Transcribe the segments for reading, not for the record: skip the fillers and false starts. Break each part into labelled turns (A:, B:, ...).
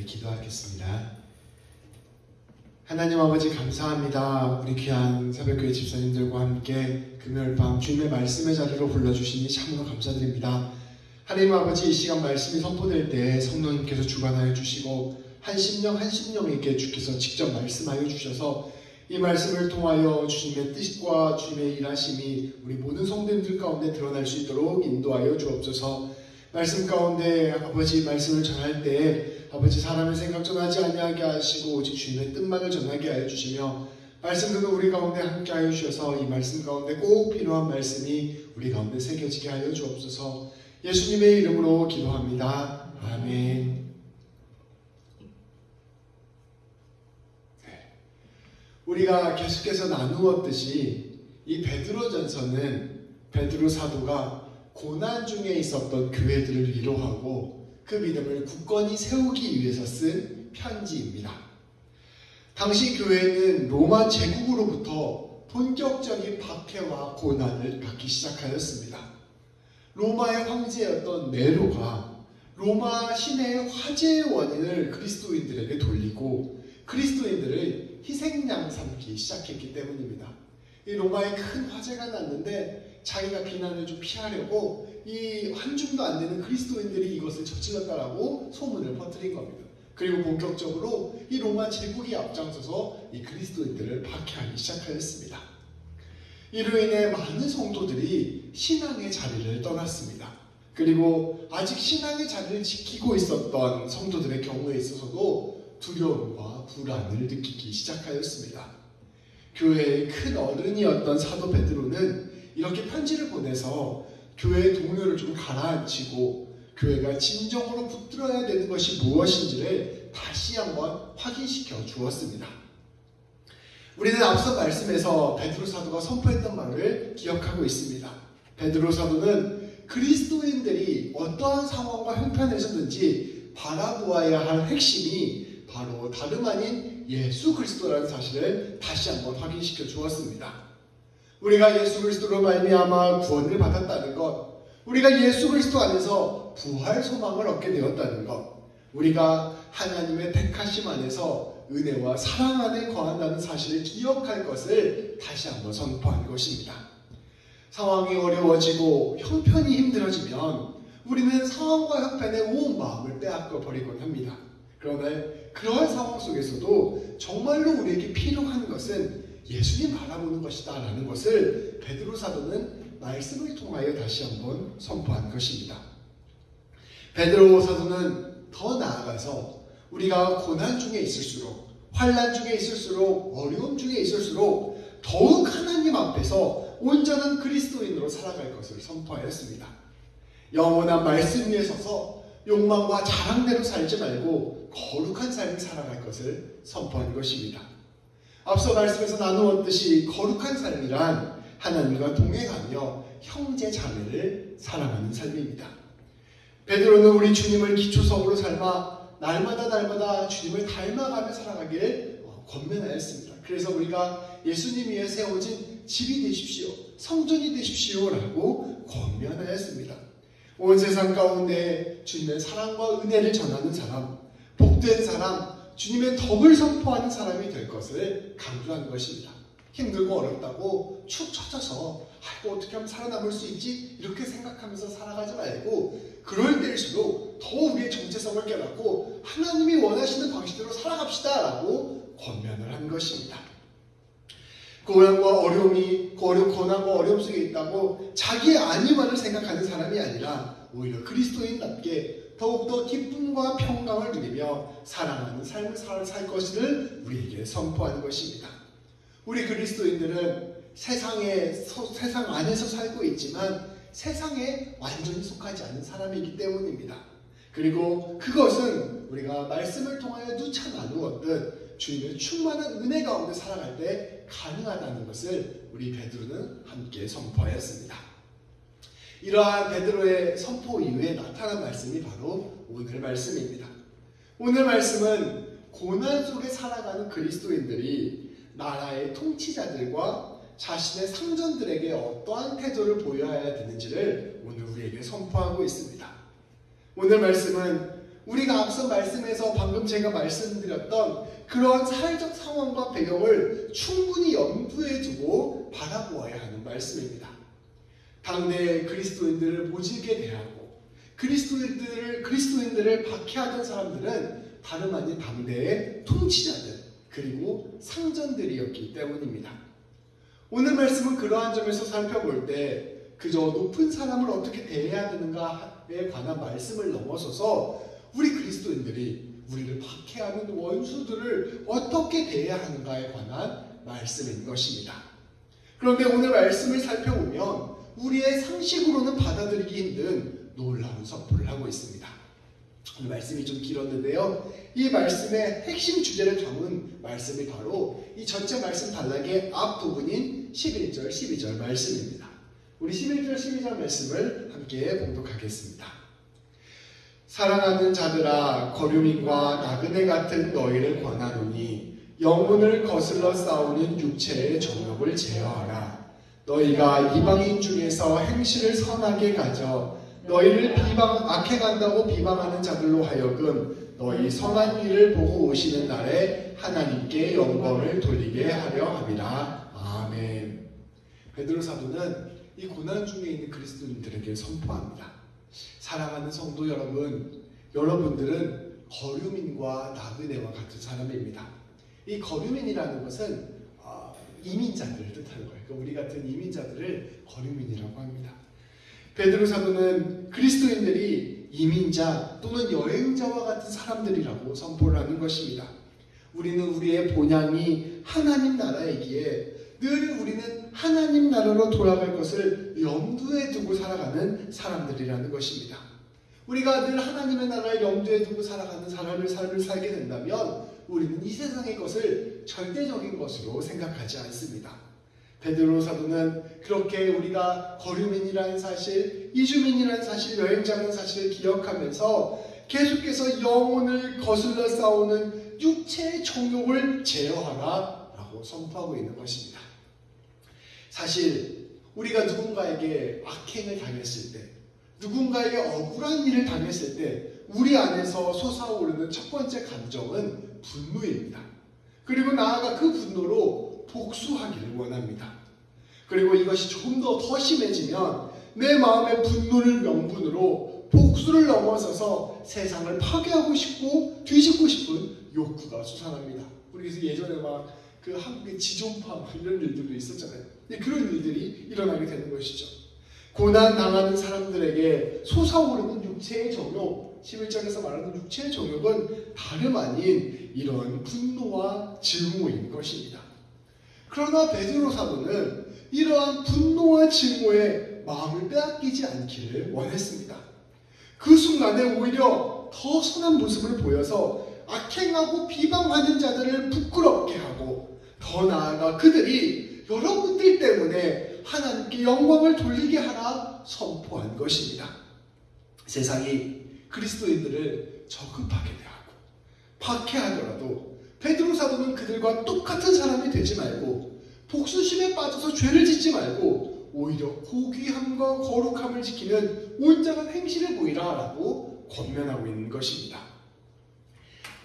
A: 우리 기도하겠습니다. 하나님 아버지 감사합니다. 우리 귀한 새벽교회 집사님들과 함께 금요일 밤 주님의 말씀의 자리로 불러주시니 참으로 감사드립니다. 하나님 아버지, 이 시간 말씀이 선포될 때 성령님께서 주관하여 주시고 한 심령에게 주께서 직접 말씀하여 주셔서 이 말씀을 통하여 주님의 뜻과 주님의 일하심이 우리 모든 성도님들 가운데 드러날 수 있도록 인도하여 주옵소서. 말씀 가운데 아버지 말씀을 전할 때 아버지 사람의 생각 전하지 아니하게 하시고 오직 주님의 뜻만을 전하게 하여 주시며 말씀 듣는 우리 가운데 함께 하여 주셔서 이 말씀 가운데 꼭 필요한 말씀이 우리 가운데 새겨지게 하여 주옵소서. 예수님의 이름으로 기도합니다. 아멘. 우리가 계속해서 나누었듯이 이 베드로전서는 베드로 사도가 고난 중에 있었던 교회들을 위로하고 그 믿음을 굳건히 세우기 위해서 쓴 편지입니다. 당시 교회는 로마 제국으로부터 본격적인 박해와 고난을 받기 시작하였습니다. 로마의 황제였던 네로가 로마 시내의 화재의 원인을 그리스도인들에게 돌리고 그리스도인들을 희생양 삼기 시작했기 때문입니다. 이 로마에 큰 화재가 났는데 자기가 비난을 좀 피하려고 이 한 줌도 안 되는 그리스도인들이 이것을 저질렀다라고 소문을 퍼뜨린 겁니다. 그리고 본격적으로 이 로마 제국이 앞장서서 이 그리스도인들을 박해하기 시작하였습니다. 이로 인해 많은 성도들이 신앙의 자리를 떠났습니다. 그리고 아직 신앙의 자리를 지키고 있었던 성도들의 경우에 있어서도 두려움과 불안을 느끼기 시작하였습니다. 교회의 큰 어른이었던 사도 베드로는 이렇게 편지를 보내서 교회의 동료를 좀 가라앉히고 교회가 진정으로 붙들어야 되는 것이 무엇인지를 다시 한번 확인시켜 주었습니다. 우리는 앞서 말씀에서 베드로 사도가 선포했던 말을 기억하고 있습니다. 베드로 사도는 그리스도인들이 어떠한 상황과 형편에서든지 바라보아야 할 핵심이 바로 다름 아닌 예수 그리스도라는 사실을 다시 한번 확인시켜 주었습니다. 우리가 예수 그리스도로 말미암아 구원을 받았다는 것, 우리가 예수 그리스도 안에서 부활 소망을 얻게 되었다는 것, 우리가 하나님의 택하심 안에서 은혜와 사랑 안에 거한다는 사실을 기억할 것을 다시 한번 선포한 것입니다. 상황이 어려워지고 형편이 힘들어지면 우리는 상황과 형편에 온 마음을 빼앗겨 버리곤 합니다. 그러나 그러한 상황 속에서도 정말로 우리에게 필요한 것은 예수님 바라보는 것이다 라는 것을 베드로 사도는 말씀을 통하여 다시 한번 선포한 것입니다. 베드로 사도는 더 나아가서 우리가 고난 중에 있을수록, 환난 중에 있을수록, 어려움 중에 있을수록 더욱 하나님 앞에서 온전한 그리스도인으로 살아갈 것을 선포하였습니다. 영원한 말씀 위에 서서 욕망과 자랑대로 살지 말고 거룩한 삶을 살아갈 것을 선포한 것입니다. 앞서 말씀에서 나누었듯이 거룩한 삶이란 하나님과 동행하며 형제 자매를 사랑하는 삶입니다. 베드로는 우리 주님을 기초석으로 삼아 날마다 주님을 닮아가며 살아가기를 권면하였습니다. 그래서 우리가 예수님 위에 세워진 집이 되십시오, 성전이 되십시오라고 권면하였습니다. 온 세상 가운데 주님의 사랑과 은혜를 전하는 사람, 복된 사람, 주님의 덕을 선포하는 사람이 될 것을 강조한 것입니다. 힘들고 어렵다고 축 처져서 어떻게 하면 살아남을 수 있지? 이렇게 생각하면서 살아가지 말고 그럴 때일수록 더 우리의 정체성을 깨닫고 하나님이 원하시는 방식대로 살아갑시다 라고 권면을 한 것입니다. 고난과 어려움 속에 있다고 자기의 안위만을 생각하는 사람이 아니라 오히려 그리스도인답게 더욱더 기쁨과 평강을 누리며 사랑하는 삶을 살 것을 우리에게 선포하는 것입니다. 우리 그리스도인들은 세상 안에서 살고 있지만 세상에 완전히 속하지 않은 사람이기 때문입니다. 그리고 그것은 우리가 말씀을 통하여 누차 나누었듯 주님의 충만한 은혜 가운데 살아갈 때 가능하다는 것을 우리 베드로는 함께 선포하였습니다. 이러한 베드로의 선포 이후에 나타난 말씀이 바로 오늘 말씀입니다. 오늘 말씀은 고난 속에 살아가는 그리스도인들이 나라의 통치자들과 자신의 상전들에게 어떠한 태도를 보여야 되는지를 오늘 우리에게 선포하고 있습니다. 오늘 말씀은 우리가 앞서 말씀에서 방금 제가 말씀드렸던 그러한 사회적 상황과 배경을 충분히 염두에 두고 바라보아야 하는 말씀입니다. 당대 그리스도인들을 모질게 대하고 그리스도인들을 박해하던 사람들은 다름 아닌 당대의 통치자들 그리고 상전들이었기 때문입니다. 오늘 말씀은 그러한 점에서 살펴볼 때 그저 높은 사람을 어떻게 대해야 되는가에 관한 말씀을 넘어서서 우리 그리스도인들이 우리를 박해하는 원수들을 어떻게 대해야 하는가에 관한 말씀인 것입니다. 그런데 오늘 말씀을 살펴보면 우리의 상식으로는 받아들이기 힘든 놀라운 선포를 하고 있습니다. 오늘 말씀이 좀 길었는데요. 이 말씀의 핵심 주제를 담은 말씀이 바로 이 전체 말씀 단락의 앞부분인 11절, 12절 말씀입니다. 우리 11절, 12절 말씀을 함께 봉독하겠습니다. 사랑하는 자들아, 거류민과 나그네 같은 너희를 권하노니 영혼을 거슬러 싸우는 육체의 정욕을 제어하라. 너희가 이방인 중에서 행실을 선하게 가져 너희를 악해간다고 비방하는 자들로 하여금 너희 선한 일을 보고 오시는 날에 하나님께 영광을 돌리게 하려 함이라. 아멘. 베드로 사도는 이 고난 중에 있는 그리스도인들에게 선포합니다. 사랑하는 성도 여러분, 여러분들은 거류민과 나그네와 같은 사람입니다. 이 거류민이라는 것은 이민자들을 뜻하는 거예요. 그러니까 우리 같은 이민자들을 거류민이라고 합니다. 베드로 사도는 그리스도인들이 이민자 또는 여행자와 같은 사람들이라고 선포를 하는 것입니다. 우리는 우리의 본향이 하나님 나라이기에 늘 우리는 하나님 나라로 돌아갈 것을 염두에 두고 살아가는 사람들이라는 것입니다. 우리가 늘 하나님의 나라를 염두에 두고 살아가는 삶을 살게 된다면 우리는 이 세상의 것을 절대적인 것으로 생각하지 않습니다. 베드로 사도는 그렇게 우리가 거류민이라는 사실, 이주민이라는 사실, 여행자라는 사실을 기억하면서 계속해서 영혼을 거슬러 싸우는 육체의 정욕을 제어하라 라고 선포하고 있는 것입니다. 사실 우리가 누군가에게 악행을 당했을 때, 누군가에게 억울한 일을 당했을 때 우리 안에서 솟아오르는 첫 번째 감정은 분노입니다. 그리고 나아가 그 분노로 복수하기를 원합니다. 그리고 이것이 조금 더 심해지면 내 마음의 분노를 명분으로 복수를 넘어서서 세상을 파괴하고 싶고 뒤집고 싶은 욕구가 솟아납니다. 우리 그래서 예전에 막 그 한국의 지존파 이런 일들도 있었잖아요. 그런 일들이 일어나게 되는 것이죠. 고난 당하는 사람들에게 솟아오르는 육체의 정욕, 11절에서 말하는 육체의 정욕은 다름 아닌 이런 분노와 증오인 것입니다. 그러나 베드로 사도는 이러한 분노와 증오에 마음을 빼앗기지 않기를 원했습니다. 그 순간에 오히려 더 선한 모습을 보여서 악행하고 비방하는 자들을 부끄럽게 하고 더 나아가 그들이 여러분들 때문에 하나님께 영광을 돌리게 하라 선포한 것입니다. 세상이 그리스도인들을 저급하게 대하고 박해하더라도 베드로 사도는 그들과 똑같은 사람이 되지 말고 복수심에 빠져서 죄를 짓지 말고 오히려 고귀함과 거룩함을 지키는 온전한 행실을 보이라 라고 권면하고 있는 것입니다.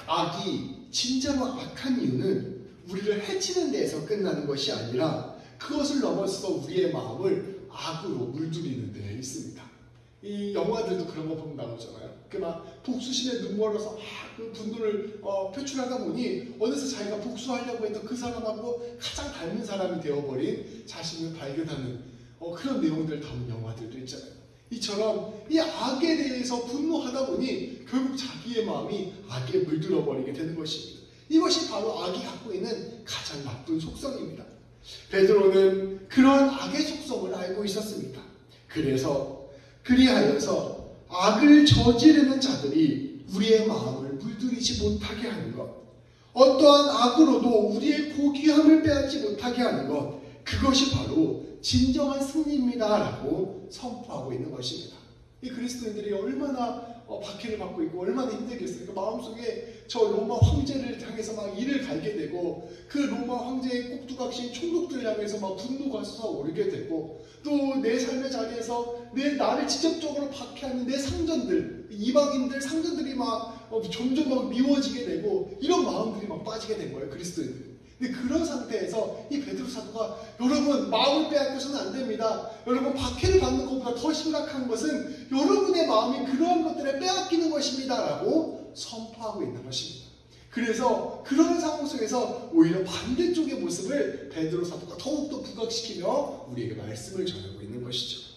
A: 악이 진짜로 악한 이유는 우리를 해치는 데에서 끝나는 것이 아니라 그것을 넘어서 우리의 마음을 악으로 물들이는 데에 있습니다. 이 영화들도 그런 거 보면 나오잖아요. 막 복수심에 눈멀어서 그 분노를 표출하다 보니 어느새 자기가 복수하려고 했던 그 사람하고 가장 닮은 사람이 되어버린 자신을 발견하는 그런 내용들 담은 영화들도 있잖아요. 이처럼 이 악에 대해서 분노하다 보니 결국 자기의 마음이 악에 물들어버리게 되는 것입니다. 이것이 바로 악이 갖고 있는 가장 나쁜 속성입니다. 베드로는 그러한 악의 속성을 알고 있었습니다. 그리하여서 악을 저지르는 자들이 우리의 마음을 물들이지 못하게 하는 것, 어떠한 악으로도 우리의 고귀함을 빼앗지 못하게 하는 것, 그것이 바로 진정한 승리입니다 라고 선포하고 있는 것입니다. 이 그리스도인들이 얼마나 박해를 받고 있고 얼마나 힘들겠어요. 그 마음속에 저 로마 황제를 향해서 막 이를 갈게 되고 그 로마 황제의 꼭두각시인 총독들 향해서 막 분노가 솟아오르게 되고 또 내 삶의 자리에서 나를 직접적으로 박해하는 내 상전들, 이방인들 상전들이 막 점점 막 미워지게 되고 이런 마음들이 막 빠지게 된 거예요. 그리스도인들. 근데 그런 상태에서 이 베드로 사도가 여러분 마음을 빼앗겨서는 안 됩니다. 여러분 박해를 받는 것보다 더 심각한 것은 여러분의 마음이 그러한 것들에 빼앗기는 것입니다 라고 선포하고 있는 것입니다. 그래서 그런 상황 속에서 오히려 반대쪽의 모습을 베드로 사도가 더욱더 부각시키며 우리에게 말씀을 전하고 있는 것이죠.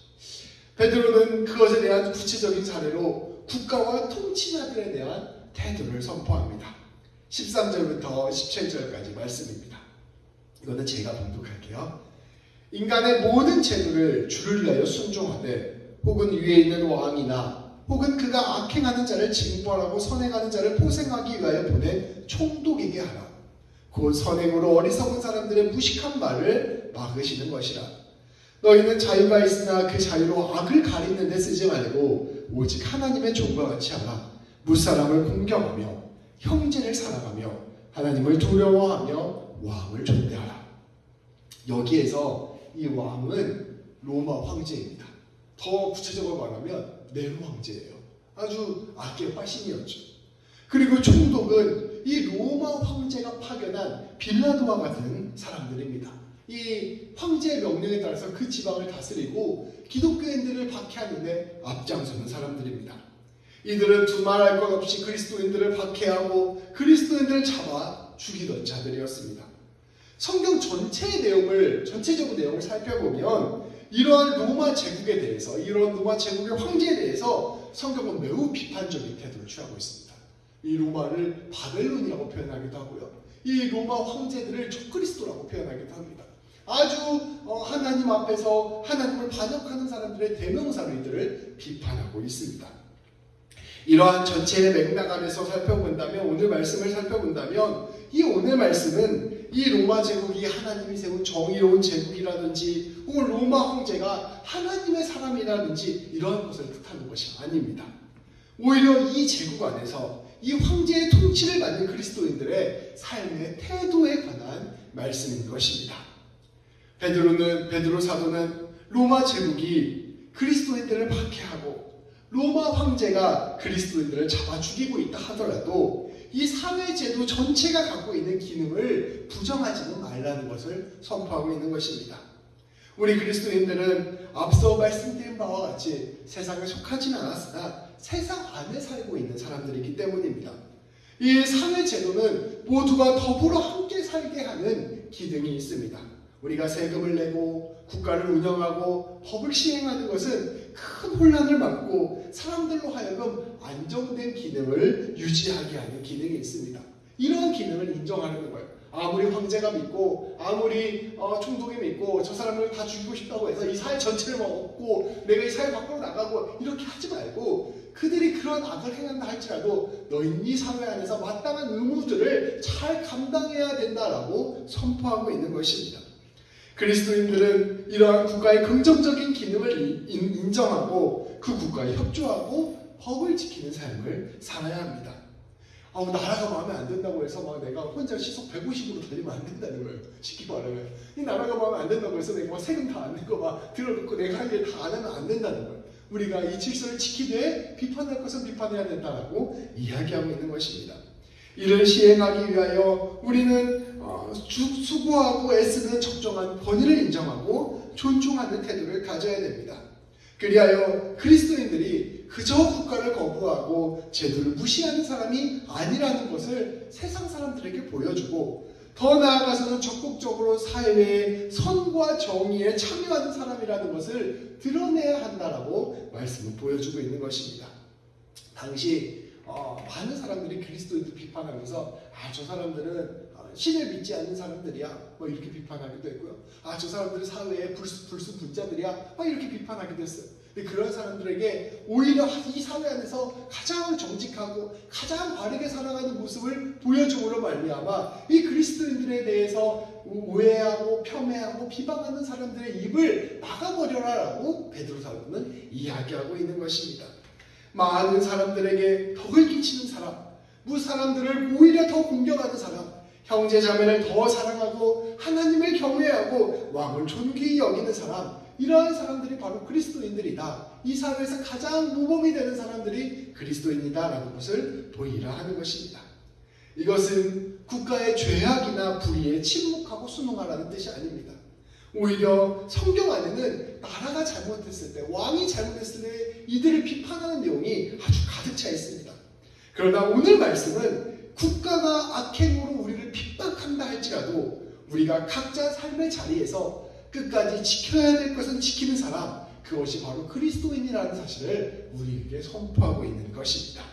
A: 베드로는 그것에 대한 구체적인 사례로 국가와 통치자들에 대한 태도를 선포합니다. 13절부터 17절까지 말씀입니다. 이거는 제가 봉독할게요. 인간의 모든 제도를 주를 위하여 순종하되 혹은 위에 있는 왕이나 혹은 그가 악행하는 자를 징벌하고 선행하는 자를 포생하기 위하여 보낸 총독에게 하라. 곧 선행으로 어리석은 사람들의 무식한 말을 막으시는 것이라. 너희는 자유가 있으나 그 자유로 악을 가리는 데 쓰지 말고 오직 하나님의 종과 같이 하라. 무사람을 공경하며 형제를 사랑하며 하나님을 두려워하며 왕을 존대하라. 여기에서 이 왕은 로마 황제입니다. 더 구체적으로 말하면 네로 황제예요. 아주 악의 화신이었죠. 그리고 총독은 이 로마 황제가 파견한 빌라도와 같은 사람들입니다. 이 황제의 명령에 따라서 그 지방을 다스리고 기독교인들을 박해하는데 앞장서는 사람들입니다. 이들은 두말할 것 없이 그리스도인들을 박해하고 그리스도인들을 잡아 죽이던 자들이었습니다. 성경 전체적인 내용을 살펴보면 이러한 로마 제국에 대해서, 이러한 로마 제국의 황제에 대해서 성경은 매우 비판적인 태도를 취하고 있습니다. 이 로마를 바벨론이라고 표현하기도 하고요. 이 로마 황제들을 적그리스도라고 표현하기도 합니다. 아주 하나님 앞에서 하나님을 반역하는 사람들의 대명사로 이들을 비판하고 있습니다. 이러한 전체의 맥락 안에서 살펴본다면, 오늘 말씀을 살펴본다면 이 오늘 말씀은 이 로마 제국이 하나님이 세운 정의로운 제국이라든지 혹은 로마 황제가 하나님의 사람이라든지 이러한 것을 뜻하는 것이 아닙니다. 오히려 이 제국 안에서 이 황제의 통치를 받는 그리스도인들의 삶의 태도에 관한 말씀인 것입니다. 베드로 사도는 로마 제국이 그리스도인들을 박해하고 로마 황제가 그리스도인들을 잡아 죽이고 있다 하더라도 이 사회제도 전체가 갖고 있는 기능을 부정하지는 말라는 것을 선포하고 있는 것입니다. 우리 그리스도인들은 앞서 말씀드린 바와 같이 세상에 속하지는 않았으나 세상 안에 살고 있는 사람들이기 때문입니다. 이 사회제도는 모두가 더불어 함께 살게 하는 기능이 있습니다. 우리가 세금을 내고 국가를 운영하고 법을 시행하는 것은 큰 혼란을 막고 사람들로 하여금 안정된 기능을 유지하게 하는 기능이 있습니다. 이런 기능을 인정하는 거예요. 아무리 황제가 믿고 아무리 총독이 믿고 저 사람을 다 죽이고 싶다고 해서 이 사회 전체를 먹고 내가 이 사회 밖으로 나가고 이렇게 하지 말고 그들이 그런 악을 행한다 할지라도 너희는 이 사회 안에서 마땅한 의무들을 잘 감당해야 된다라고 선포하고 있는 것입니다. 그리스도인들은 이러한 국가의 긍정적인 기능을 인정하고 그 국가에 협조하고 법을 지키는 삶을 살아야 합니다. 나라가 마음에 안 든다고 해서 막 내가 혼자 시속 150으로 달리면 안 된다는 거예요. 쉽게 말하면 이 나라가 마음에 안 된다고 해서 내가 막 세금 다 안 내고 막 들어놓고 내가 할 일 다 안 하면 안 된다는 거예요. 우리가 이 질서를 지키되 비판할 것은 비판해야 된다라고 이야기하고 있는 것입니다. 이를 시행하기 위하여 우리는 수고하고 애쓰는 적정한 권위를 인정하고 존중하는 태도를 가져야 됩니다. 그리하여 그리스도인들이 그저 국가를 거부하고 제도를 무시하는 사람이 아니라는 것을 세상 사람들에게 보여주고 더 나아가서는 적극적으로 사회의 선과 정의에 참여하는 사람이라는 것을 드러내야 한다라고 말씀을 보여주고 있는 것입니다. 당시 많은 사람들이 그리스도인들 비판하면서 저 사람들은 신을 믿지 않는 사람들이야 이렇게 비판하기도 했고요. 저 사람들은 사회의 불수 분자들이야 이렇게 비판하기도 했어요. 근데 그런 사람들에게 오히려 이 사회 안에서 가장 정직하고 가장 바르게 살아가는 모습을 보여줌으로 말미암아 이 그리스도인들에 대해서 오해하고 폄훼하고 비방하는 사람들의 입을 막아버려라라고 베드로 사도는 이야기하고 있는 것입니다. 많은 사람들에게 덕을 끼치는 사람, 사람들을 오히려 더 공경하는 사람, 형제 자매를 더 사랑하고 하나님을 경외하고 왕을 존귀히 여기는 사람, 이러한 사람들이 바로 그리스도인들이다. 이 사회에서 가장 모범이 되는 사람들이 그리스도인이다라는 것을 보이라 하는 것입니다. 이것은 국가의 죄악이나 불의에 침묵하고 순응하라는 뜻이 아닙니다. 오히려 성경 안에는 나라가 잘못했을 때, 왕이 잘못했을 때 이들을 비판하는 내용이 아주 가득 차 있습니다. 그러나 오늘 말씀은 국가가 악행으로 우리를 핍박한다 할지라도 우리가 각자 삶의 자리에서 끝까지 지켜야 될 것은 지키는 사람, 그것이 바로 그리스도인이라는 사실을 우리에게 선포하고 있는 것입니다.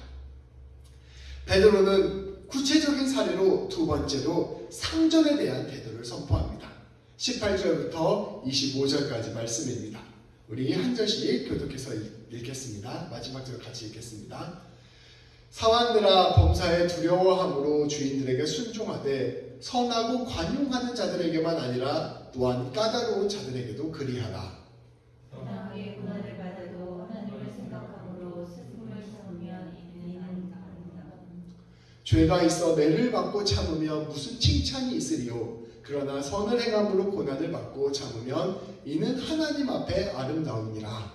A: 베드로는 구체적인 사례로 두 번째로 상전에 대한 태도를 선포합니다. 18절부터 25절까지 말씀입니다. 우리 한 절씩 교독해서 읽겠습니다. 마지막 절 같이 읽겠습니다. 사환들아, 범사에 두려워함으로 주인들에게 순종하되 선하고 관용하는 자들에게만 아니라 또한 까다로운 자들에게도 그리하라.
B: 당하게 고난을 받아도 하나님을 생각함으로 스승을 참으면 이는 다릅니다.
A: 죄가 있어 매를 받고 참으면 무슨 칭찬이 있으리요. 그러나 선을 행함으로 고난을 받고 참으면 이는 하나님 앞에 아름다우니라.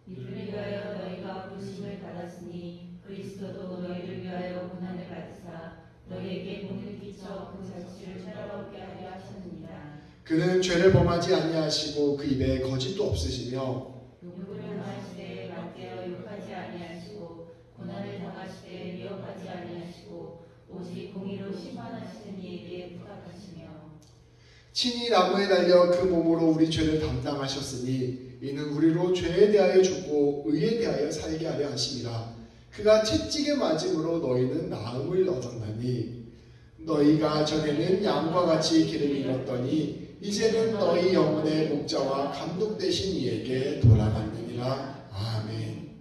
B: 이를 위하여 너희가 부르심을 받았으니 그리스도도 너희를 위하여 고난을 받으사 너희에게 복을 끼쳐 그 자취를 자유롭게 하려 하셨느니라.
A: 그는 죄를 범하지 아니하시고 그 입에 거짓도 없으시며
B: 누구를 당하시되 맞대어 욕하지 아니하시고 고난을 당하시되 미혹하지 아니하시고 오직 공의로 심판하시는 이에게 부탁하시며
A: 친히 나무에 달려 그 몸으로 우리 죄를 담당하셨으니 이는 우리로 죄에 대하여 죽고 의에 대하여 살게 하려 하심이라. 그가 채찍에 맞음으로 너희는 나음을 얻었나니 너희가 전에는 양과 같이 기름을 잃었더니 이제는 너희 영혼의 목자와 감독 되신 이에게 돌아갔느니라. 아멘.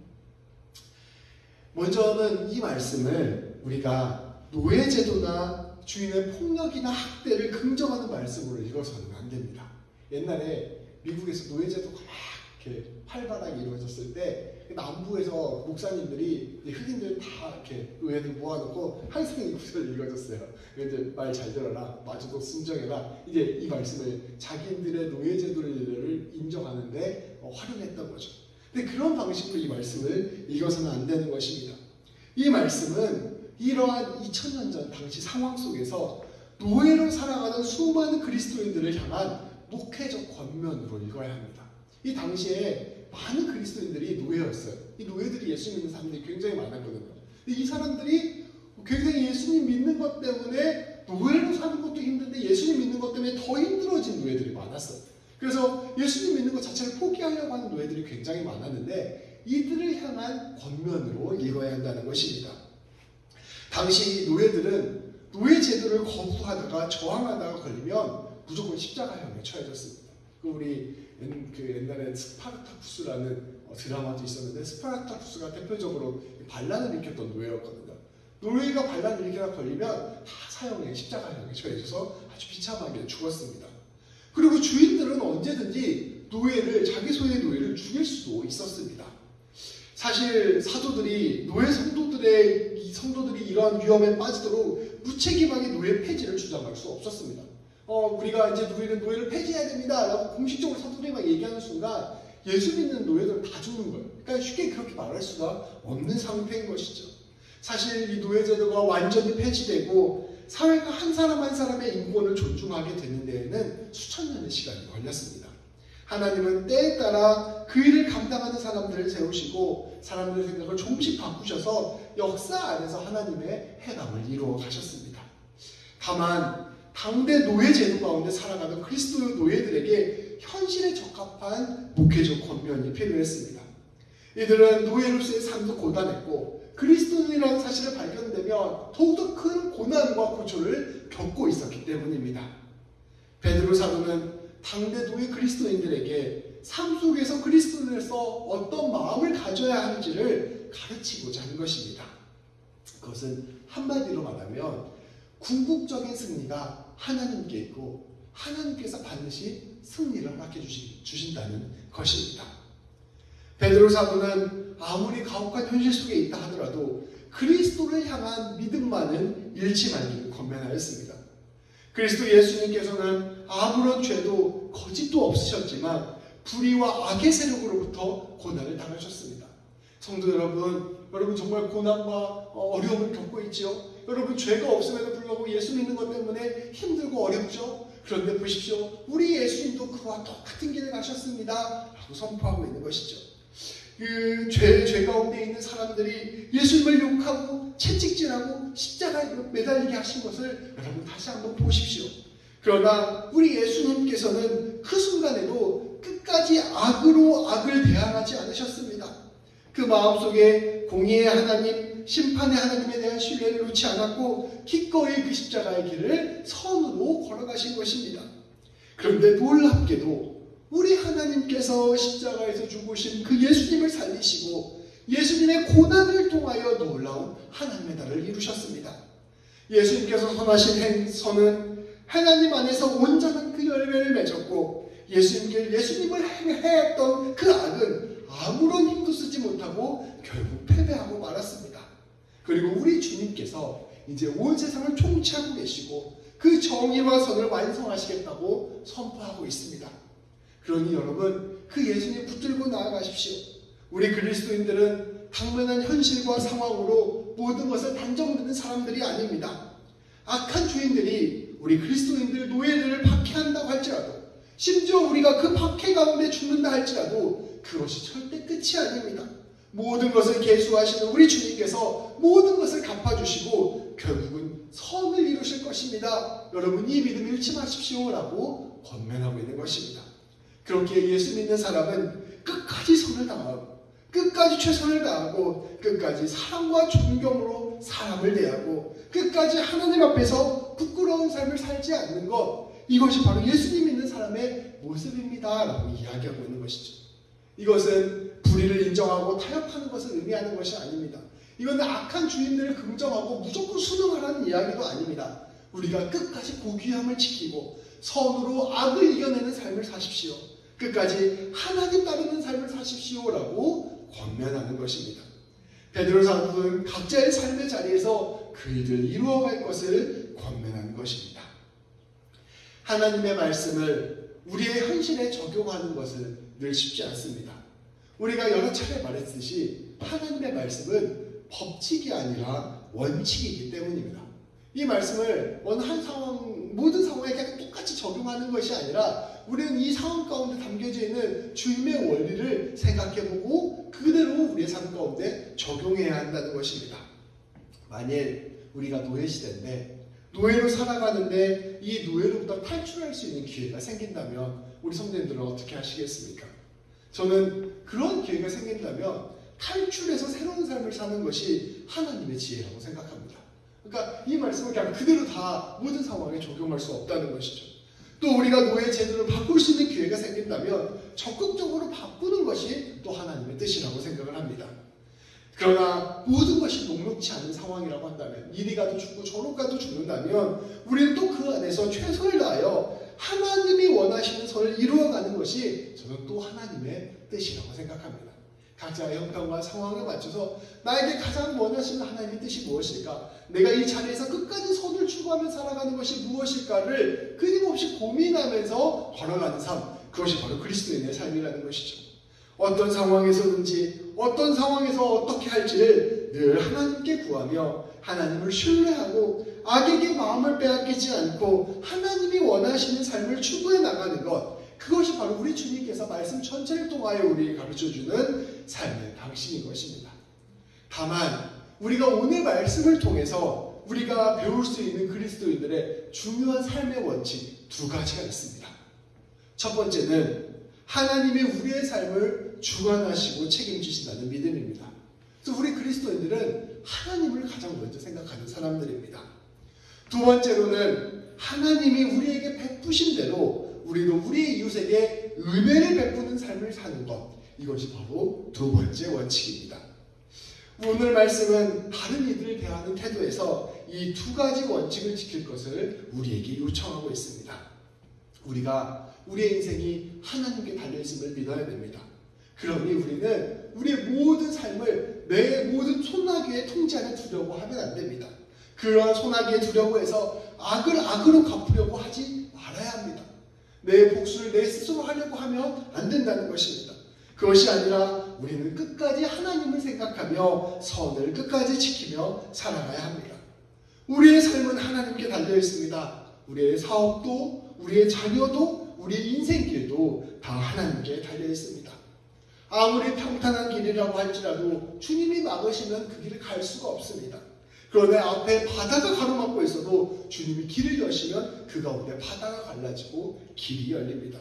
A: 먼저는 이 말씀을 우리가 노예제도나 주인의 폭력이나 학대를 긍정하는 말씀으로 읽어서는 안 됩니다. 옛날에 미국에서 노예제도가 막 이렇게 활발하게 이루어졌을 때 남부에서 목사님들이 흑인들 다 이렇게 의회들 모아놓고 항상 이 구절을 읽어줬어요. 이제 말 잘 들어라, 마주도 순정해라. 이제 이 말씀을 자기들의 노예제도를 인정하는데 활용했던 거죠. 근데 그런 방식으로 이 말씀을 읽어서는 안 되는 것입니다. 이 말씀은 이러한 2000년 전 당시 상황 속에서 노예로 살아가는 수많은 그리스도인들을 향한 목회적 권면으로 읽어야 합니다. 이 당시에 많은 그리스도인들이 노예였어요. 이 노예들이 예수 믿는 사람들이 굉장히 많았거든요. 이 사람들이 굉장히 예수님 믿는 것 때문에 노예로 사는 것도 힘든데 예수님 믿는 것 때문에 더 힘들어진 노예들이 많았어요. 그래서 예수님 믿는 것 자체를 포기하려고 하는 노예들이 굉장히 많았는데 이들을 향한 권면으로 읽어야 한다는 것입니다. 당시 노예들은 노예 제도를 거부하다가 저항하다가 걸리면 무조건 십자가형에 처해졌습니다. 우리 옛날에 스파르타쿠스라는 드라마도 있었는데 스파르타쿠스가 대표적으로 반란을 일으켰던 노예였거든요. 노예가 반란을 일으키다 걸리면 다 사형에 십자가형에 처해져서 아주 비참하게 죽었습니다. 그리고 주인들은 언제든지 자기 소유의 노예를 죽일 수도 있었습니다. 사실 사도들이 노예 성도들이 이러한 위험에 빠지도록 무책임하게 노예 폐지를 주장할 수 없었습니다. 우리가 이제 노예를 폐지해야 됩니다 라고 공식적으로 사도들이 막 얘기하는 순간 예수 믿는 노예들은 다 죽는 거예요. 그러니까 쉽게 그렇게 말할 수가 없는 상태인 것이죠. 사실 이 노예제도가 완전히 폐지되고 사회가 한 사람 한 사람의 인권을 존중하게 되는 데에는 수천 년의 시간이 걸렸습니다. 하나님은 때에 따라 그 일을 감당하는 사람들을 세우시고 사람들의 생각을 조금씩 바꾸셔서 역사 안에서 하나님의 해방을 이루어 가셨습니다. 다만 당대 노예 제도 가운데 살아가는 그리스도 노예들에게 현실에 적합한 목회적 권면이 필요했습니다. 이들은 노예로서의 삶도 고단했고 그리스도인이라는 사실을 발견되면 더욱더 큰 고난과 고초를 겪고 있었기 때문입니다. 베드로 사도는 당대 노예 그리스도인들에게 삶 속에서 그리스도인으로서 어떤 마음을 가져야 하는지를 가르치고자 한 것입니다. 그것은 한마디로 말하면 궁극적인 승리가 하나님께 있고 하나님께서 반드시 승리를 허락해 주신다는 것입니다. 베드로 사도는 아무리 가혹한 현실 속에 있다 하더라도 그리스도를 향한 믿음만은 잃지 말기를 권면하였습니다. 그리스도 예수님께서는 아무런 죄도 거짓도 없으셨지만 불의와 악의 세력으로부터 고난을 당하셨습니다. 성도 여러분 정말 고난과 어려움을 겪고 있지요. 여러분 죄가 없음에도 불구하고 예수 믿는 것 때문에 힘들고 어렵죠. 그런데 보십시오. 우리 예수님도 그와 똑같은 길을 가셨습니다 라고 선포하고 있는 것이죠. 그 죄 가운데 있는 사람들이 예수님을 욕하고 채찍질하고 십자가에 매달리게 하신 것을 여러분 다시 한번 보십시오. 그러나 우리 예수님께서는 그 순간에도 끝까지 악으로 악을 대항하지 않으셨습니다. 그 마음속에 공의의 하나님, 심판의 하나님에 대한 신뢰를 놓지 않았고 기꺼이 그 십자가의 길을 선으로 걸어가신 것입니다. 그런데 놀랍게도 우리 하나님께서 십자가에서 죽으신 그 예수님을 살리시고 예수님의 고난을 통하여 놀라운 하나님의 나라를 이루셨습니다. 예수님께서 선하신 선은 하나님 안에서 온전한 그 열매를 맺었고 예수님을 해했던 그 악은 아무런 힘도 쓰지 못하고 결국 패배하고 말았습니다. 그리고 우리 주님께서 이제 온 세상을 통치하고 계시고 그 정의와 선을 완성하시겠다고 선포하고 있습니다. 그러니 여러분 그 예수님 붙들고 나아가십시오. 우리 그리스도인들은 당면한 현실과 상황으로 모든 것을 단정짓는 사람들이 아닙니다. 악한 주인들이 우리 그리스도인들 노예들을 박해한다고 할지라도 심지어 우리가 그 박해 가운데 죽는다 할지라도 그것이 절대 끝이 아닙니다. 모든 것을 계수하시는 우리 주님께서 모든 것을 갚아주시고 결국은 선을 이루실 것입니다. 여러분 이 믿음 잃지 마십시오 라고 권면하고 있는 것입니다. 그렇게 예수 믿는 사람은 끝까지 선을 다하고 끝까지 최선을 다하고 끝까지 사랑과 존경으로 사람을 대하고 끝까지 하나님 앞에서 부끄러운 삶을 살지 않는 것, 이것이 바로 예수님 믿는 사람의 모습입니다 라고 이야기하고 있는 것이죠. 이것은 불의를 인정하고 타협하는 것을 의미하는 것이 아닙니다. 이건 악한 주인들을 긍정하고 무조건 순응하라는 이야기도 아닙니다. 우리가 끝까지 고귀함을 지키고 선으로 악을 이겨내는 삶을 사십시오. 끝까지 하나님 따르는 삶을 사십시오라고 권면하는 것입니다. 베드로 사도는 각자의 삶의 자리에서 그 일을 이루어갈 것을 권면하는 것입니다. 하나님의 말씀을 우리의 현실에 적용하는 것은 늘 쉽지 않습니다. 우리가 여러 차례 말했듯이 하나님의 말씀은 법칙이 아니라 원칙이기 때문입니다. 이 말씀을 모든 상황에 그냥 똑같이 적용하는 것이 아니라 우리는 이 상황 가운데 담겨져 있는 주님의 원리를 생각해보고 그대로 우리의 삶 가운데 적용해야 한다는 것입니다. 만일 우리가 노예시대인데 노예로 살아가는데 이 노예로부터 탈출할 수 있는 기회가 생긴다면 우리 성도님들은 어떻게 하시겠습니까? 저는 그런 기회가 생긴다면 탈출해서 새로운 삶을 사는 것이 하나님의 지혜라고 생각합니다. 그러니까 이 말씀을 그냥 그대로 다 모든 상황에 적용할 수 없다는 것이죠. 또 우리가 노예 제도를 바꿀 수 있는 기회가 생긴다면 적극적으로 바꾸는 것이 또 하나님의 뜻이라고 생각을 합니다. 그러나 모든 것이 녹록지 않은 상황이라고 한다면 이리 가도 죽고 저로 가도 죽는다면 우리는 또 그 안에서 최선을 다하여 하나님이 원하시는 선을 이루어가는 것이 저는 또 하나님의 뜻이라고 생각합니다. 각자의 형편과 상황에 맞춰서 나에게 가장 원하시는 하나님의 뜻이 무엇일까? 내가 이 자리에서 끝까지 선을 추구하며 살아가는 것이 무엇일까를 끊임없이 고민하면서 걸어가는 삶, 그것이 바로 그리스도인의 삶이라는 것이죠. 어떤 상황에서든지 어떤 상황에서 어떻게 할지를 늘 하나님께 구하며 하나님을 신뢰하고 악에게 마음을 빼앗기지 않고 하나님이 원하시는 삶을 추구해 나가는 것, 그것이 바로 우리 주님께서 말씀 전체를 통하여 우리에게 가르쳐주는 삶의 방식인 것입니다. 다만 우리가 오늘 말씀을 통해서 우리가 배울 수 있는 그리스도인들의 중요한 삶의 원칙 두 가지가 있습니다. 첫 번째는 하나님이 우리의 삶을 주관하시고 책임지신다는 믿음입니다. 그래서 우리 그리스도인들은 하나님을 가장 먼저 생각하는 사람들입니다. 두 번째로는 하나님이 우리에게 베푸신 대로 우리도 우리 이웃에게 은혜를 베푸는 삶을 사는 것, 이것이 바로 두 번째 원칙입니다. 오늘 말씀은 다른 이들을 대하는 태도에서 이 두 가지 원칙을 지킬 것을 우리에게 요청하고 있습니다. 우리가 우리의 인생이 하나님께 달려있음을 믿어야 됩니다. 그러니 우리는 우리의 모든 삶을 내 모든 소나기의 통제 안에 두려고 하면 안 됩니다. 그러한 소나기에 두려고 해서 악을 악으로 갚으려고 하지 말아야 합니다. 내 복수를 내 스스로 하려고 하면 안 된다는 것입니다. 그것이 아니라 우리는 끝까지 하나님을 생각하며 선을 끝까지 지키며 살아가야 합니다. 우리의 삶은 하나님께 달려 있습니다. 우리의 사업도, 우리의 자녀도, 우리의 인생길도 다 하나님께 달려 있습니다. 아무리 평탄한 길이라고 할지라도 주님이 막으시면 그 길을 갈 수가 없습니다. 그런데 앞에 바다가 가로막고 있어도 주님이 길을 여시면 그 가운데 바다가 갈라지고 길이 열립니다.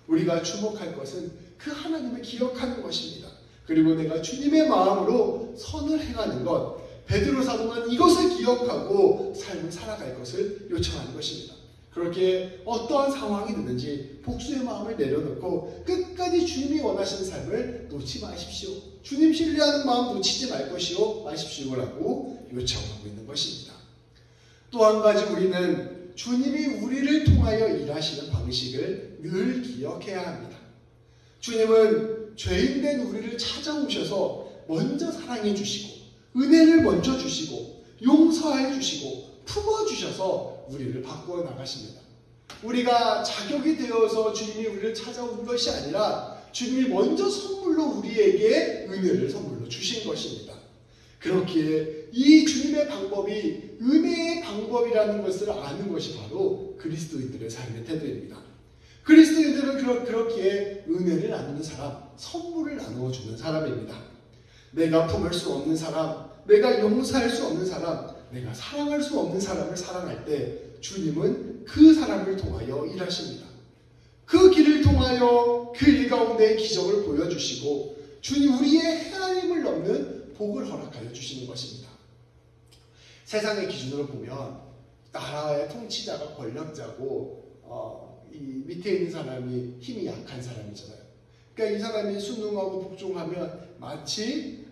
A: 우리가 주목할 것은 그 하나님을 기억하는 것입니다. 그리고 내가 주님의 마음으로 선을 행하는 것, 베드로 사도는 이것을 기억하고 삶을 살아갈 것을 요청하는 것입니다. 그렇게 어떠한 상황이 되는지 복수의 마음을 내려놓고 끝까지 주님이 원하시는 삶을 놓지 마십시오. 주님 신뢰하는 마음 놓치지 마십시오라고 요청하고 있는 것입니다. 또 한 가지 우리는 주님이 우리를 통하여 일하시는 방식을 늘 기억해야 합니다. 주님은 죄인된 우리를 찾아오셔서 먼저 사랑해 주시고 은혜를 먼저 주시고 용서해 주시고 품어주셔서 우리를 바꾸어 나가십니다. 우리가 자격이 되어서 주님이 우리를 찾아온 것이 아니라 주님이 먼저 선물로 우리에게 은혜를 선물로 주신 것입니다. 그렇기에 이 주님의 방법이 은혜의 방법이라는 것을 아는 것이 바로 그리스도인들의 삶의 태도입니다. 그리스도인들은 그렇기에 은혜를 나누는 사람, 선물을 나누어 주는 사람입니다. 내가 품을 수 없는 사람, 내가 용서할 수 없는 사람, 내가 사랑할 수 없는 사람을 사랑할 때 주님은 그 사람을 통하여 일하십니다. 그 길을 통하여 그 일 가운데 기적을 보여주시고 주님 우리의 헤아림을 넘는 복을 허락하여 주시는 것입니다. 세상의 기준으로 보면 나라의 통치자가 권력자고 이 밑에 있는 사람이 힘이 약한 사람이잖아요. 그러니까 이 사람이 순응하고 복종하면 마치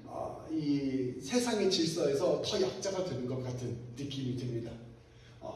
A: 이 세상의 질서에서 더 약자가 되는 것 같은 느낌이 듭니다.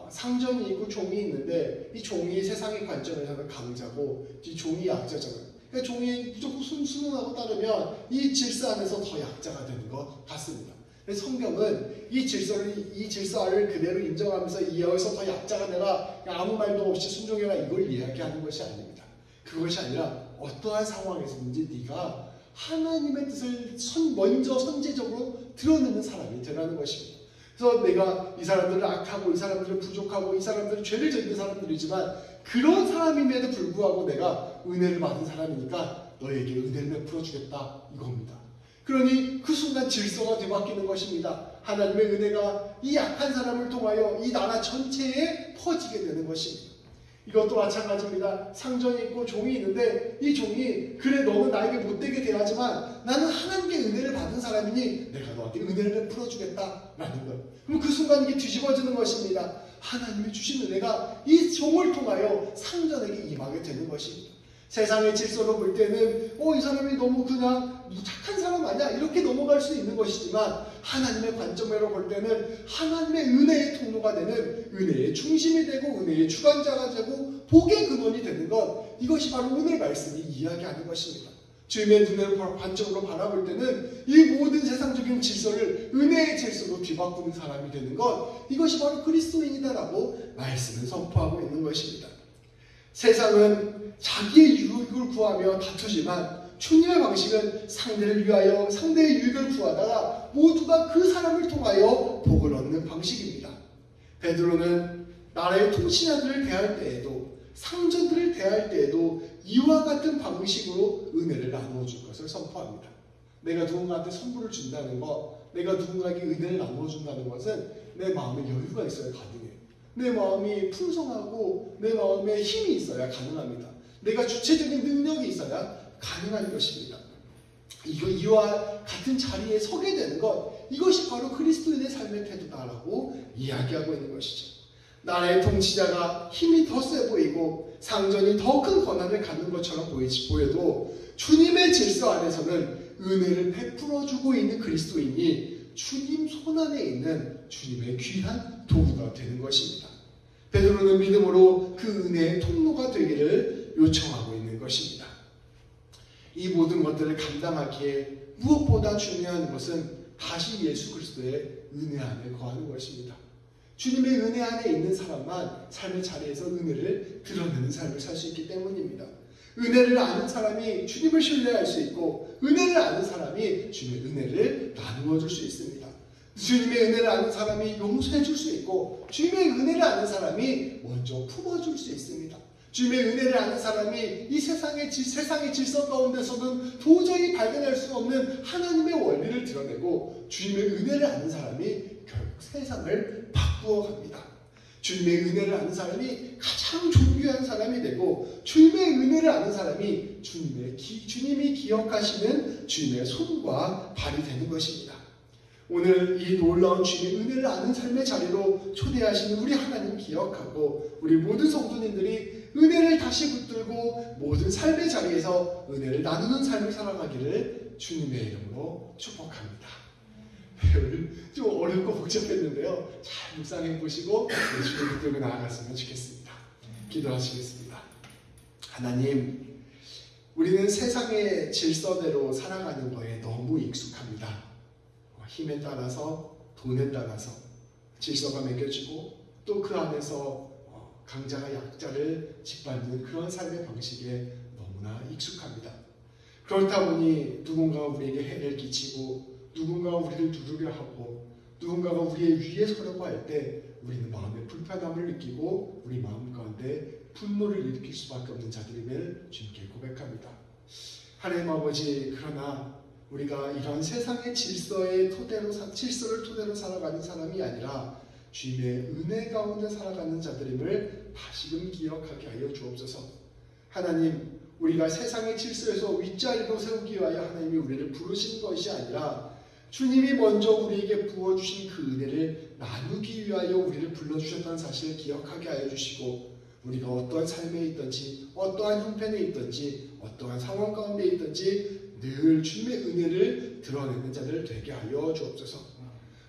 A: 상전이 있고 종이 있는데 이 종이 세상의 관점에서는 강자고 이 종이 약자잖아요. 그러니까 종이 무조건 순응하고 따르면 이 질서 안에서 더 약자가 되는 것 같습니다. 성경은 이 질서를 그대로 인정하면서 이어서 더 약자가 내가 아무 말도 없이 순종해라 이걸 이야기하는 것이 아닙니다. 그것이 아니라 어떠한 상황에서든지 네가 하나님의 뜻을 먼저 선제적으로 드러내는 사람이 되라는 것입니다. 그래서 내가 이 사람들을 악하고 이 사람들을 부족하고 이 사람들은 죄를 짓는 사람들이지만 그런 사람임에도 불구하고 내가 은혜를 받은 사람이니까 너에게 은혜를 베풀어 주겠다 이겁니다. 그러니 그 순간 질서가 뒤바뀌는 것입니다. 하나님의 은혜가 이 약한 사람을 통하여 이 나라 전체에 퍼지게 되는 것입니다. 이것도 마찬가지입니다. 상전이 있고 종이 있는데 이 종이 그래 너는 나에게 못되게 대하지만 나는 하나님께 은혜를 받은 사람이니 내가 너한테 은혜를 베풀어 주겠다라는 것. 그럼 그 순간 이게 뒤집어지는 것입니다. 하나님이 주신 은혜가 이 종을 통하여 상전에게 임하게 되는 것입니다. 세상의 질서로 볼 때는 이 사람이 너무 그냥 착한 사람 아니야 이렇게 넘어갈 수 있는 것이지만 하나님의 관점으로 볼 때는 하나님의 은혜의 통로가 되는 은혜의 중심이 되고 은혜의 주관자가 되고 복의 근원이 되는 것, 이것이 바로 오늘 말씀이 이야기하는 것입니다. 주님의 눈의 관점으로 바라볼 때는 이 모든 세상적인 질서를 은혜의 질서로 뒤바꾸는 사람이 되는 것, 이것이 바로 그리스도인이다라고 말씀을 선포하고 있는 것입니다. 세상은 자기의 유익을 구하며 다투지만 주님의 방식은 상대를 위하여 상대의 유익을 구하다가 모두가 그 사람을 통하여 복을 얻는 방식입니다. 베드로는 나라의 통치자들을 대할 때에도 상전들을 대할 때에도 이와 같은 방식으로 은혜를 나누어 줄 것을 선포합니다. 내가 누군가한테 선물을 준다는 것, 내가 누군가에게 은혜를 나누어 준다는 것은 내 마음에 여유가 있어야 가능해요. 내 마음이 풍성하고 내 마음에 힘이 있어야 가능합니다. 내가 주체적인 능력이 있어야 가능한 것입니다. 이와 같은 자리에 서게 되는 것, 이것이 바로 그리스도인의 삶의 태도다라고 이야기하고 있는 것이죠. 나라의 통치자가 힘이 더 세 보이고 상전이 더 큰 권한을 갖는 것처럼 보여도 주님의 질서 안에서는 은혜를 베풀어주고 있는 그리스도인이 주님 손안에 있는 주님의 귀한 도구가 되는 것입니다. 베드로는 믿음으로 그 은혜의 통로가 되기를 요청하고 있는 것입니다. 이 모든 것들을 감당하기에 무엇보다 중요한 것은 다시 예수 그리스도의 은혜 안에 거하는 것입니다. 주님의 은혜 안에 있는 사람만 삶의 자리에서 은혜를 드러내는 삶을 살 수 있기 때문입니다. 은혜를 아는 사람이 주님을 신뢰할 수 있고, 은혜를 아는 사람이 주님의 은혜를 나누어 줄 수 있습니다. 주님의 은혜를 아는 사람이 용서해 줄 수 있고, 주님의 은혜를 아는 사람이 먼저 품어줄 수 있습니다. 주님의 은혜를 아는 사람이 이 세상의 질서 가운데서는 도저히 발견할 수 없는 하나님의 원리를 드러내고, 주님의 은혜를 아는 사람이 결국 세상을 바꾸어 갑니다. 주님의 은혜를 아는 사람이 가장 존귀한 사람이 되고, 주님의 은혜를 아는 사람이 주님이 기억하시는 주님의 손과 발이 되는 것입니다. 오늘 이 놀라운 주님의 은혜를 아는 삶의 자리로 초대하시는 우리 하나님 기억하고, 우리 모든 성도님들이 은혜를 다시 붙들고 모든 삶의 자리에서 은혜를 나누는 삶을 살아가기를 주님의 이름으로 축복합니다. 좀 어렵고 복잡했는데요, 잘 묵상해 보시고 주님 붙들고 나아갔으면 좋겠습니다. 기도하시겠습니다. 하나님, 우리는 세상의 질서대로 살아가는 거에 너무 익숙합니다. 힘에 따라서, 돈에 따라서 질서가 매겨지고, 또 그 안에서 강자가 약자를 짓밟는 그런 삶의 방식에 너무나 익숙합니다. 그렇다 보니 누군가가 우리에게 해를 끼치고, 누군가가 우리를 누르려 하고, 누군가가 우리의 위에 서려고 할 때 우리는 마음의 불편함을 느끼고 우리 마음 가운데 분노를 일으킬 수밖에 없는 자들임을 주님께 고백합니다. 하나님 아버지, 그러나 우리가 이런 세상의 질서를 토대로 살아가는 사람이 아니라 주님의 은혜 가운데 살아가는 자들임을 다시금 기억하게 하여 주옵소서. 하나님, 우리가 세상의 질서에서 윗자리로 세우기 위하여 하나님이 우리를 부르신 것이 아니라 주님이 먼저 우리에게 부어주신 그 은혜를 나누기 위하여 우리를 불러주셨다는 사실을 기억하게 하여 주시고, 우리가 어떠한 삶에 있든지, 어떠한 형편에 있든지, 어떠한 상황 가운데 있든지 늘 주님의 은혜를 드러내는 자들 되게 하여 주옵소서.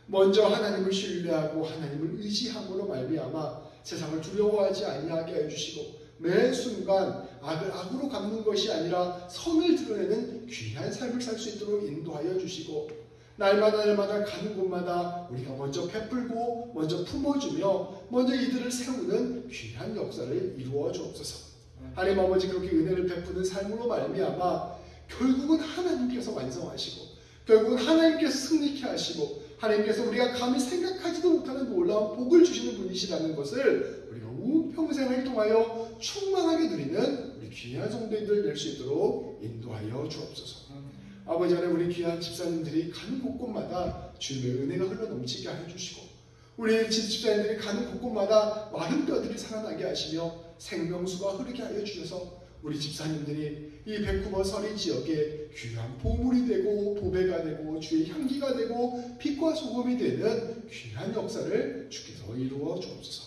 A: 먼저 하나님을 신뢰하고 하나님을 의지함으로 말미암아 세상을 두려워하지 아니하게 하여 주시고, 매 순간 악을 악으로 갚는 것이 아니라 선을 드러내는 귀한 삶을 살 수 있도록 인도하여 주시고, 날마다 가는 곳마다 우리가 먼저 베풀고 먼저 품어주며 먼저 이들을 세우는 귀한 역사를 이루어 주옵소서. 하나님 아버지, 그렇게 은혜를 베푸는 삶으로 말미암아 결국은 하나님께서 완성하시고, 결국은 하나님께서 승리케 하시고, 하나님께서 우리가 감히 생각하지도 못하는 놀라운 복을 주시는 분이시라는 것을 우리가 온 평생을 통하여 충만하게 누리는 우리 귀한 성도님들 될 수 있도록 인도하여 주옵소서. 아버지 하나님, 우리 귀한 집사님들이 가는 곳곳마다 주님의 은혜가 흘러넘치게 해주시고, 우리 집사님들이 가는 곳곳마다 마른 뼈들이 살아나게 하시며 생명수가 흐르게 하여 주셔서 우리 집사님들이 이 밴쿠버 서리 지역에 귀한 보물이 되고 보배가 되고 주의 향기가 되고 빛과 소금이 되는 귀한 역사를 주께서 이루어 주옵소서.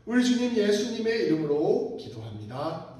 A: 우리 주님 예수님의 이름으로 기도합니다.